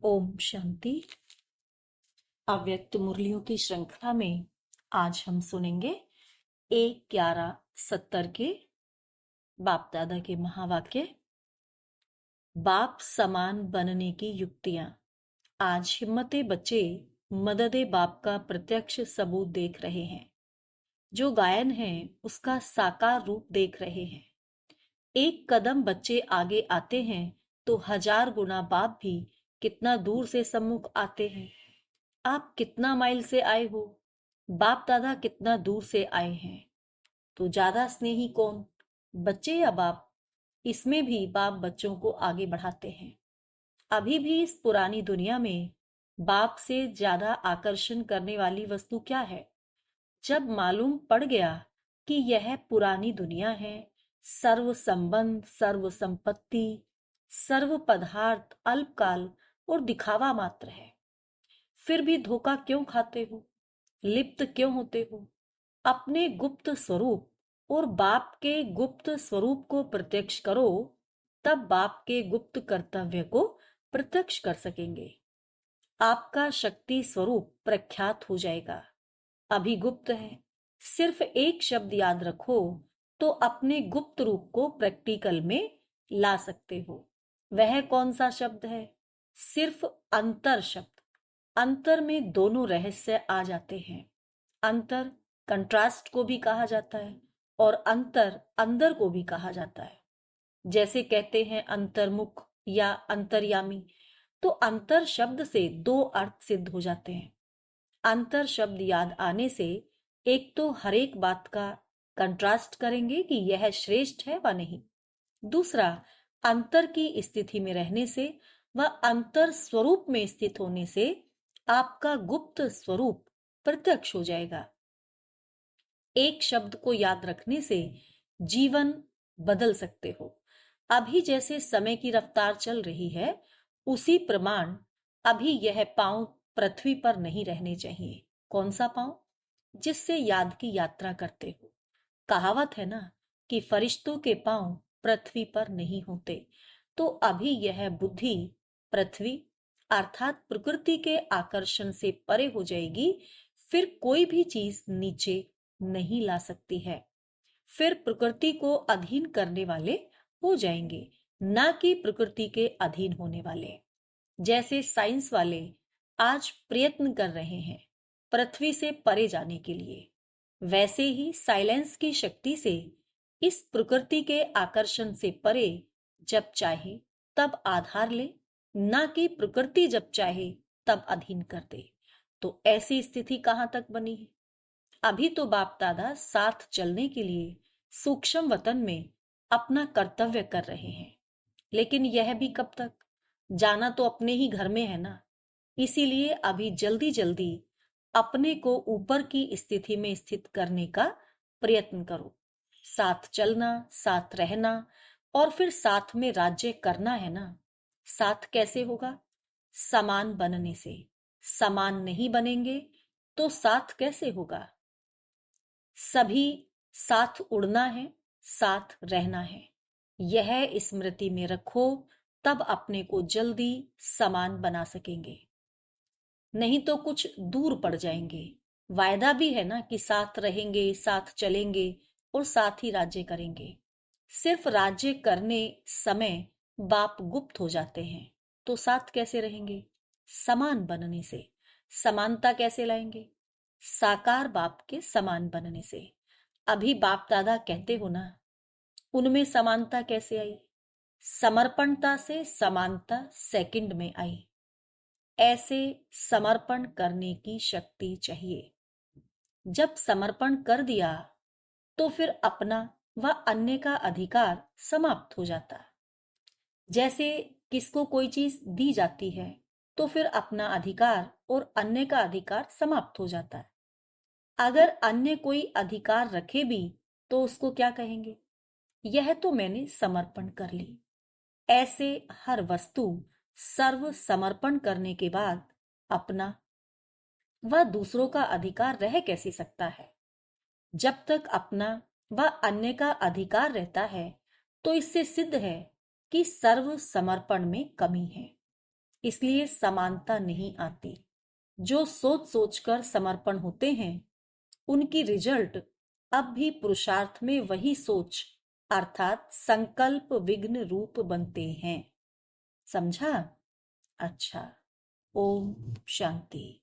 ओम शांति। अव्यक्त मुरलियों की श्रृंखला में आज हम सुनेंगे 1-11-70 के बाप दादा के महावाक्य। बाप समान बनने की युक्तियां। आज हिम्मते बच्चे मददे बाप का प्रत्यक्ष सबूत देख रहे हैं। जो गायन है उसका साकार रूप देख रहे हैं। एक कदम बच्चे आगे आते हैं तो 1000 गुना बाप भी कितना दूर से सम्मुख आते हैं। आप कितना माइल से आए हो, बाप दादा कितना दूर से आए हैं। तो ज्यादा स्नेही कौन, बच्चे या बाप? इसमें भी बाप बच्चों को आगे बढ़ाते हैं। अभी भी इस पुरानी दुनिया में बाप से ज्यादा आकर्षण करने वाली वस्तु क्या है? जब मालूम पड़ गया कि यह पुरानी दुनिया है, सर्व संबंध, सर्व संपत्ति, सर्व पदार्थ अल्पकाल और दिखावा मात्र है, फिर भी धोखा क्यों खाते हो, लिप्त क्यों होते हो? अपने गुप्त स्वरूप और बाप के गुप्त स्वरूप को प्रत्यक्ष करो, तब बाप के गुप्त कर्तव्य को प्रत्यक्ष कर सकेंगे। आपका शक्ति स्वरूप प्रख्यात हो जाएगा। अभी गुप्त है। सिर्फ एक शब्द याद रखो तो अपने गुप्त रूप को प्रैक्टिकल में ला सकते हो। वह कौन सा शब्द है? सिर्फ अंतर शब्द। अंतर में दोनों रहस्य आ जाते हैं। अंतर कंट्रास्ट को भी कहा जाता है और अंतर अंदर को भी कहा जाता है। जैसे कहते हैं अंतर्मुख या अंतर्यामी, तो अंतर शब्द से 2 अर्थ सिद्ध हो जाते हैं। अंतर शब्द याद आने से एक तो हर एक बात का कंट्रास्ट करेंगे कि यह श्रेष्ठ है व नहीं। दूसरा, अंतर की स्थिति में रहने से व अंतर स्वरूप में स्थित होने से आपका गुप्त स्वरूप प्रत्यक्ष हो जाएगा। एक शब्द को याद रखने से जीवन बदल सकते हो। अभी जैसे समय की रफ्तार चल रही है, उसी प्रमाण अभी यह पांव पृथ्वी पर नहीं रहने चाहिए। कौन सा पांव? जिससे याद की यात्रा करते हो। कहावत है ना कि फरिश्तों के पांव पृथ्वी पर नहीं होते। तो अभी यह बुद्धि पृथ्वी अर्थात प्रकृति के आकर्षण से परे हो जाएगी। फिर कोई भी चीज नीचे नहीं ला सकती है। फिर प्रकृति को अधीन करने वाले हो जाएंगे, ना कि प्रकृति के अधीन होने वाले। जैसे साइंस वाले आज प्रयत्न कर रहे हैं पृथ्वी से परे जाने के लिए, वैसे ही साइलेंस की शक्ति से इस प्रकृति के आकर्षण से परे जब चाहे तब आधार ले, ना कि प्रकृति जब चाहे तब अधीन कर दे। तो ऐसी स्थिति कहां तक बनी है? अभी तो बाप दादा साथ चलने के लिए सूक्ष्म वतन में अपना कर्तव्य कर रहे हैं, लेकिन यह भी कब तक? जाना तो अपने ही घर में है ना। इसीलिए अभी जल्दी जल्दी अपने को ऊपर की स्थिति में स्थित करने का प्रयत्न करो। साथ चलना, साथ रहना और फिर साथ में राज्य करना है ना। साथ कैसे होगा? समान बनने से। समान नहीं बनेंगे तो साथ कैसे होगा? सभी साथ उड़ना है, साथ रहना है। यह स्मृति में रखो, तब अपने को जल्दी समान बना सकेंगे। नहीं तो कुछ दूर पड़ जाएंगे। वायदा भी है ना कि साथ रहेंगे, साथ चलेंगे और साथ ही राज्य करेंगे। सिर्फ राज्य करने समय बाप गुप्त हो जाते हैं, तो साथ कैसे रहेंगे? समान बनने से। समानता कैसे लाएंगे? साकार बाप के समान बनने से। अभी बाप दादा कहते हो ना, उनमें समानता कैसे आई? समर्पणता से समानता सेकंड में आई। ऐसे समर्पण करने की शक्ति चाहिए। जब समर्पण कर दिया तो फिर अपना व अन्य का अधिकार समाप्त हो जाता। जैसे किसको कोई चीज दी जाती है तो फिर अपना अधिकार और अन्य का अधिकार समाप्त हो जाता है। अगर अन्य कोई अधिकार रखे भी तो उसको क्या कहेंगे? यह तो मैंने समर्पण कर ली। ऐसे हर वस्तु सर्व समर्पण करने के बाद अपना व दूसरों का अधिकार रह कैसे सकता है? जब तक अपना व अन्य का अधिकार रहता है तो इससे सिद्ध है कि सर्व समर्पण में कमी है। इसलिए समानता नहीं आती। जो सोच सोचकर समर्पण होते हैं उनकी रिजल्ट अब भी पुरुषार्थ में वही सोच अर्थात संकल्प विघ्न रूप बनते हैं। समझा? अच्छा। ओम शांति।